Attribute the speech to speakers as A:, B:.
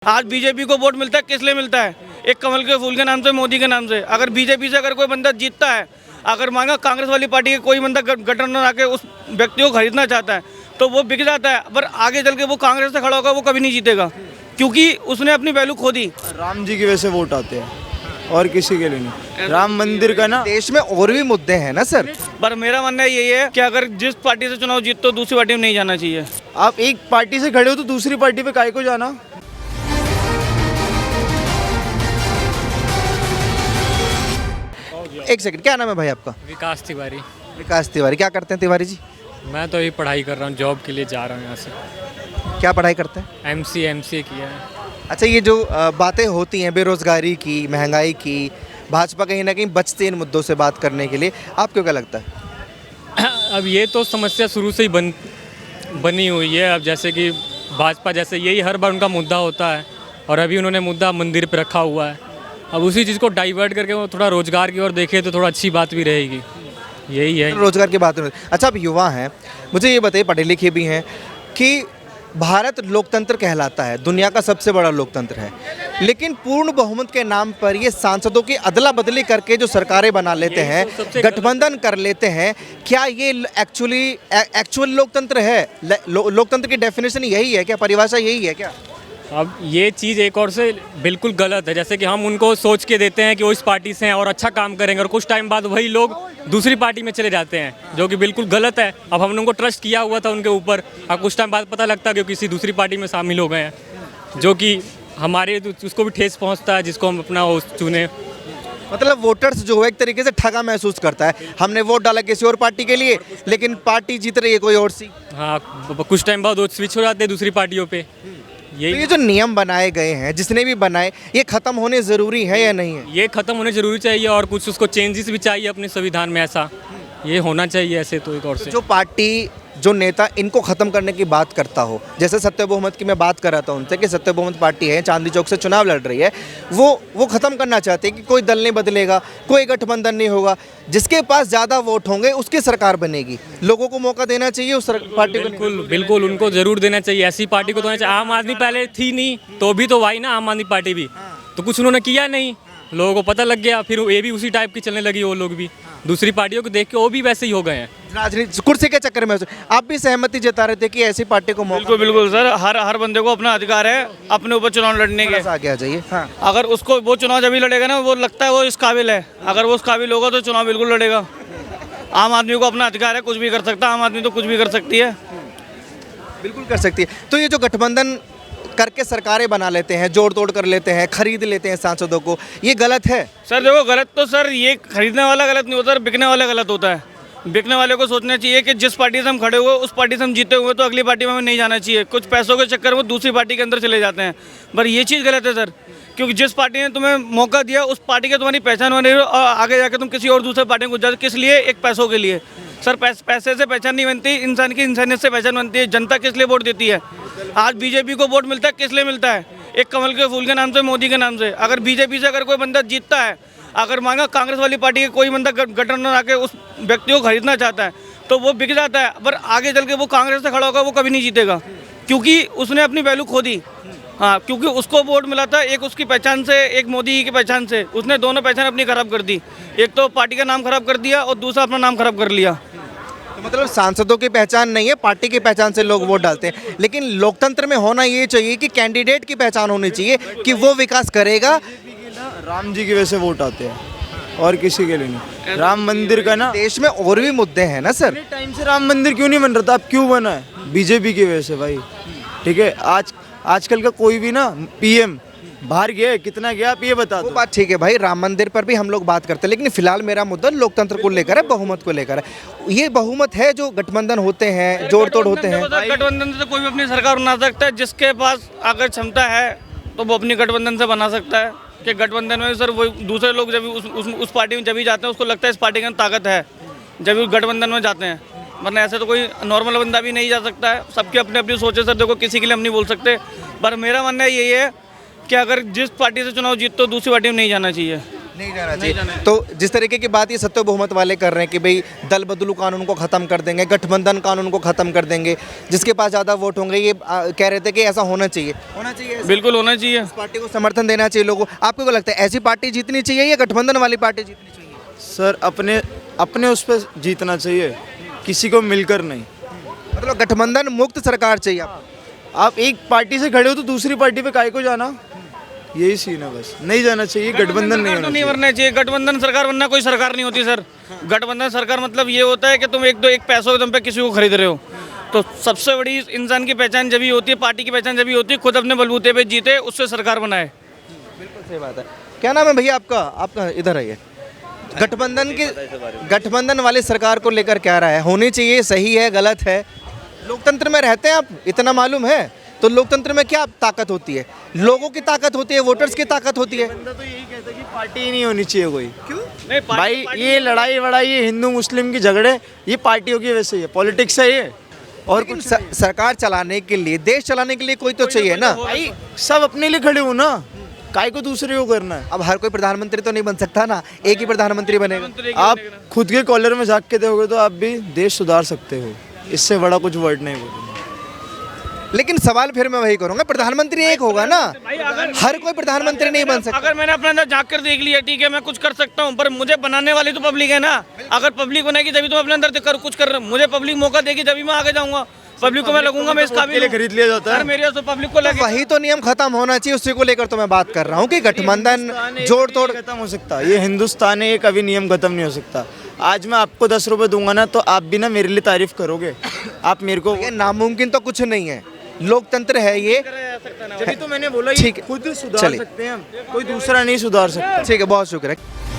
A: आज बीजेपी को वोट मिलता है, किस लिए मिलता है? एक कमल के फूल के नाम से, मोदी के नाम से। अगर बीजेपी से अगर कोई बंदा जीतता है, अगर मांगा कांग्रेस वाली पार्टी के कोई बंदा गठबंधन आके उस व्यक्ति को खरीदना चाहता है तो वो बिक जाता है, पर आगे चल के वो कांग्रेस से खड़ा होगा, वो कभी नहीं जीतेगा, क्योंकि उसने अपनी वैल्यू खो दी।
B: राम जी की वजह से वोट आते हैं और किसी के लिए नहीं। राम मंदिर का ना,
C: देश में और भी मुद्दे हैं ना सर।
A: पर मेरा मानना यही है कि अगर जिस पार्टी से चुनाव जीतो तो दूसरी पार्टी में नहीं जाना चाहिए।
B: आप एक पार्टी से खड़े हो तो दूसरी पार्टी पे काहे को जाना।
C: एक सेकंड, क्या नाम है भाई आपका?
D: विकास तिवारी।
C: विकास तिवारी। क्या करते हैं तिवारी जी?
D: मैं तो अभी पढ़ाई कर रहा हूँ, जॉब के लिए जा रहा हूँ यहाँ से।
C: क्या पढ़ाई करते हैं?
D: एमसीए किया है।
C: अच्छा, ये जो बातें होती हैं बेरोजगारी की, महंगाई की, भाजपा कहीं ना कहीं बचती है इन मुद्दों से बात करने के लिए, आपको क्या लगता है?
D: अब ये तो समस्या शुरू से ही बनी हुई है। अब जैसे कि भाजपा जैसे यही हर बार उनका मुद्दा होता है, और अभी उन्होंने मुद्दा मंदिर पर रखा हुआ है। अब उसी चीज़ को डाइवर्ट करके वो थोड़ा रोजगार की ओर देखे तो थोड़ा अच्छी बात भी रहेगी। यही है
C: रोजगार की बात नहीं। अच्छा, अब युवा हैं, मुझे ये बताइए, पढ़े लिखे भी हैं, कि भारत लोकतंत्र कहलाता है, दुनिया का सबसे बड़ा लोकतंत्र है, लेकिन पूर्ण बहुमत के नाम पर ये सांसदों की अदला बदली करके जो सरकारें बना लेते हैं, गठबंधन कर लेते हैं, क्या ये एक्चुअल लोकतंत्र है? लोकतंत्र की डेफिनेशन यही है क्या? परिभाषा यही है क्या?
D: अब ये चीज़ एक और से बिल्कुल गलत है। जैसे कि हम उनको सोच के देते हैं कि वो इस पार्टी से हैं और अच्छा काम करेंगे, और कुछ टाइम बाद वही लोग दूसरी पार्टी में चले जाते हैं, जो कि बिल्कुल गलत है। अब हमने उनको ट्रस्ट किया हुआ था उनके ऊपर, अब कुछ टाइम बाद पता लगता है कि किसी दूसरी पार्टी में शामिल हो गए हैं, जो कि हमारे उसको भी ठेस पहुँचता है, जिसको हम अपना वो चुने।
C: मतलब वोटर्स जो है एक तरीके से ठगा महसूस करता है, हमने वोट डाला किसी और पार्टी के लिए, लेकिन पार्टी जीत रही है कोई और सी।
D: हाँ, कुछ टाइम बाद वो स्विच हो जाते हैं दूसरी पार्टियों पे।
C: तो ये जो नियम बनाए गए हैं, जिसने भी बनाए, ये खत्म होने ज़रूरी है या नहीं है?
D: ये खत्म होने जरूरी चाहिए, और कुछ उसको चेंजेस भी चाहिए अपने संविधान में। ऐसा ये होना चाहिए ऐसे तो एक और से।
C: जो पार्टी, जो नेता इनको ख़त्म करने की बात करता हो, जैसे सत्य बहुमत की मैं बात कर रहा था उनसे कि सत्य बहुमत पार्टी है, चांदनी चौक से चुनाव लड़ रही है, वो ख़त्म करना चाहते हैं कि कोई दल नहीं बदलेगा, कोई गठबंधन नहीं होगा, जिसके पास ज़्यादा वोट होंगे उसकी सरकार बनेगी। लोगों को मौका देना चाहिए उस पार्टी को।
D: बिल्कुल बिल्कुल, उनको ज़रूर देना चाहिए। ऐसी पार्टी को तो आम आदमी पहले थी नहीं, तो भी तो आई ना आम आदमी पार्टी भी, तो कुछ उन्होंने किया नहीं, लोगों को पता लग गया, फिर ये भी उसी टाइप की चलने लगी। वो लोग भी दूसरी पार्टियों को देख के वो भी वैसे ही हो गए हैं,
C: राजनीति कुर्सी के चक्कर में। आप भी सहमति जता रहे थे कि ऐसी पार्टी को मौका?
A: बिल्कुल बिल्कुल सर, हर बंदे को अपना अधिकार है अपने ऊपर चुनाव लड़ने के।
C: आगे आ जाइए। हाँ,
A: अगर उसको वो चुनाव जब भी लड़ेगा ना, वो लगता है वो इस काबिल है, अगर वो उस काबिल होगा तो चुनाव बिल्कुल लड़ेगा। आम आदमी को अपना अधिकार है, कुछ भी कर सकता है, आम आदमी तो कुछ भी कर सकती है।
C: बिल्कुल कर सकती है। तो ये जो गठबंधन करके सरकारें बना लेते हैं, जोड़ तोड़ कर लेते हैं, खरीद लेते हैं सांसदों को, ये गलत है?
A: सर देखो, गलत तो सर ये खरीदने वाला गलत नहीं होता, बिकने वाला गलत होता है। बिकने वाले को सोचना चाहिए कि जिस पार्टी से हम खड़े हुए उस पार्टी से हम जीते हुए, तो अगली पार्टी में हमें नहीं जाना चाहिए। कुछ पैसों के चक्कर में दूसरी पार्टी के अंदर चले जाते हैं, पर ये चीज़ गलत है सर, क्योंकि जिस पार्टी ने तुम्हें मौका दिया उस पार्टी की तुम्हारी पहचान बनी और आगे जाकर तुम किसी और दूसरे पार्टी को जाते, किस लिए? एक पैसों के लिए। सर पैसे से पहचान नहीं बनती, इंसान की इंसानियत से पहचान बनती है। जनता किस लिए वोट देती है? आज बीजेपी को वोट मिलता है, किस लिए मिलता है? एक कमल के फूल के नाम से, मोदी के नाम से। अगर बीजेपी से अगर कोई बंदा जीतता है, अगर मांगा कांग्रेस वाली पार्टी के कोई बंदा गठबंधन आके उस व्यक्ति को खरीदना चाहता है तो वो बिक जाता है, पर आगे चल के वो कांग्रेस से खड़ा होगा, वो कभी नहीं जीतेगा, क्योंकि उसने अपनी वैल्यू खो दी। हाँ, क्योंकि उसको वोट मिला था एक उसकी पहचान से, एक मोदी की पहचान से, उसने दोनों पहचान अपनी खराब कर दी। एक तो पार्टी का नाम खराब कर दिया और दूसरा अपना नाम खराब कर लिया।
C: तो मतलब सांसदों की पहचान नहीं है, पार्टी की पहचान से लोग वोट डालते हैं। लेकिन लोकतंत्र में होना ये चाहिए कि कैंडिडेट की पहचान होनी चाहिए कि वो विकास करेगा।
B: राम जी की वजह से वोट आते हैं और किसी के लिए नहीं। राम मंदिर का ना,
C: देश में और भी मुद्दे हैं ना सर।
B: टाइम से राम मंदिर क्यों नहीं बन रहा था, अब क्यों बना है? बीजेपी की वजह से भाई। ठीक है, आजकल का कोई भी ना पीएम बाहर गया, कितना गया, आप ये बता दो।
C: वो बात ठीक है भाई, राम मंदिर पर भी हम लोग बात करते हैं, लेकिन फिलहाल मेरा मुद्दा लोकतंत्र को लेकर है, बहुमत को लेकर है। ये बहुमत है जो गठबंधन होते हैं, जोड़ तोड़ होते हैं।
A: गठबंधन से कोई भी अपनी सरकार बना सकता है, जिसके पास अगर क्षमता है तो वो अपनी गठबंधन से बना सकता है। कि गठबंधन में सर वो दूसरे लोग जब उस पार्टी में जब भी जाते हैं उसको लगता है इस पार्टी के अंदर ताकत है, जब भी गठबंधन में जाते हैं, वरना ऐसे तो कोई नॉर्मल बंदा भी नहीं जा सकता है। सबकी अपनी अपनी सोच है सर, देखो किसी के लिए हम नहीं बोल सकते, पर मेरा मानना यही है कि अगर जिस पार्टी से चुनाव जीतो तो दूसरी पार्टी में नहीं जाना चाहिए।
C: नहीं जाना चाहिए। तो जिस तरीके की बात ये सत्य बहुमत वाले कर रहे हैं कि भाई दल बदलू कानून को ख़त्म कर देंगे, गठबंधन कानून को ख़त्म कर देंगे, जिसके पास ज़्यादा वोट होंगे, ये कह रहे थे कि ऐसा होना चाहिए ऐसा?
A: बिल्कुल होना चाहिए।
C: इस पार्टी को समर्थन देना चाहिए लोगों को। आपको क्या लगता है, ऐसी पार्टी जीतनी चाहिए या गठबंधन वाली पार्टी जीतनी चाहिए?
B: सर अपने अपने उस पर जीतना चाहिए, किसी को मिलकर नहीं।
C: मतलब गठबंधन मुक्त सरकार चाहिए आपको?
B: आप एक पार्टी से खड़े हो तो दूसरी पार्टी पे काहे को जाना, यही सीन है बस। नहीं जाना चाहिए, गठबंधन नहीं
A: सरकार तो
B: होना
A: नहीं
B: चाहिए।
A: बनना चाहिए। गठबंधन सरकार बनना कोई सरकार नहीं होती सर। गठबंधन सरकार मतलब ये होता है कि तुम एक पैसों के दम पे किसी को खरीद रहे हो। तो सबसे बड़ी इंसान की पहचान जब ही होती है, पार्टी की पहचान जब ही होती है, खुद अपने बलबूते पे जीते, उससे सरकार बनाए।
C: बिल्कुल सही बात है। क्या नाम है भैया आपका? आपका इधर आइए। गठबंधन वाली सरकार को लेकर क्या राय है? होनी चाहिए, सही है, गलत है? लोकतंत्र में रहते हैं आप, इतना मालूम है। तो लोकतंत्र में क्या ताकत होती है? लोगों की ताकत होती है, वोटर्स की ताकत होती है।
B: बंदा तो यही कहता है कि पार्टी ही नहीं होनी चाहिए कोई।
C: क्यों?
A: नहीं
B: भाई ये लड़ाई वड़ाई, ये हिंदू मुस्लिम की झगड़े, ये पार्टियों की वजह से ही है, पॉलिटिक्स है ये। और
C: कुछ सरकार चलाने के लिए, देश चलाने के लिए कोई तो चाहिए ना।
B: भाई सब अपने लिए खड़े हो ना, काय को दूसरे को करना है।
C: अब हर कोई प्रधानमंत्री तो नहीं बन सकता ना, एक ही प्रधानमंत्री बनेगा।
B: आप खुद के कॉलर में झांक के देखोगे तो आप भी देश सुधार सकते हो, इससे बड़ा कुछ वर्ड नहीं बोलूंगा।
C: लेकिन सवाल फिर मैं वही करूंगा, प्रधानमंत्री एक होगा ना, हर कोई प्रधानमंत्री नहीं बन सकता।
A: अगर मैंने अपने अंदर झांक कर देख लिया, ठीक है मैं कुछ कर सकता हूँ, पर मुझे बनाने वाली तो पब्लिक है ना। अगर पब्लिक बनाएगी तभी तो अपने अंदर कुछ कर, मुझे पब्लिक मौका देगी तभी मैं आगे जाऊंगा। पब्लिक को मैं लगूंगा, मैं इस काबिल हूं।
B: खरीद लिया जाता है।
A: मेरे तो पब्लिक को लगे।
C: वही तो नियम खत्म होना चाहिए, उसी को लेकर तो मैं बात कर रहा हूँ कि गठबंधन जोड़ तोड़
B: खत्म हो सकता, ये हिंदुस्तान है, ये कभी नियम खत्म नहीं हो सकता। आज मैं आपको 10 रुपए दूंगा ना, तो आप भी ना मेरे लिए तारीफ करोगे। आप मेरे को,
C: ये नामुमकिन तो कुछ नहीं है, लोकतंत्र है ये।
B: जब तो मैंने बोला ये
C: ठीक है,
B: खुद सुधार
C: चलिए।
B: सकते हैं हम, कोई दूसरा नहीं सुधार सकता।
C: ठीक है, बहुत शुक्रिया।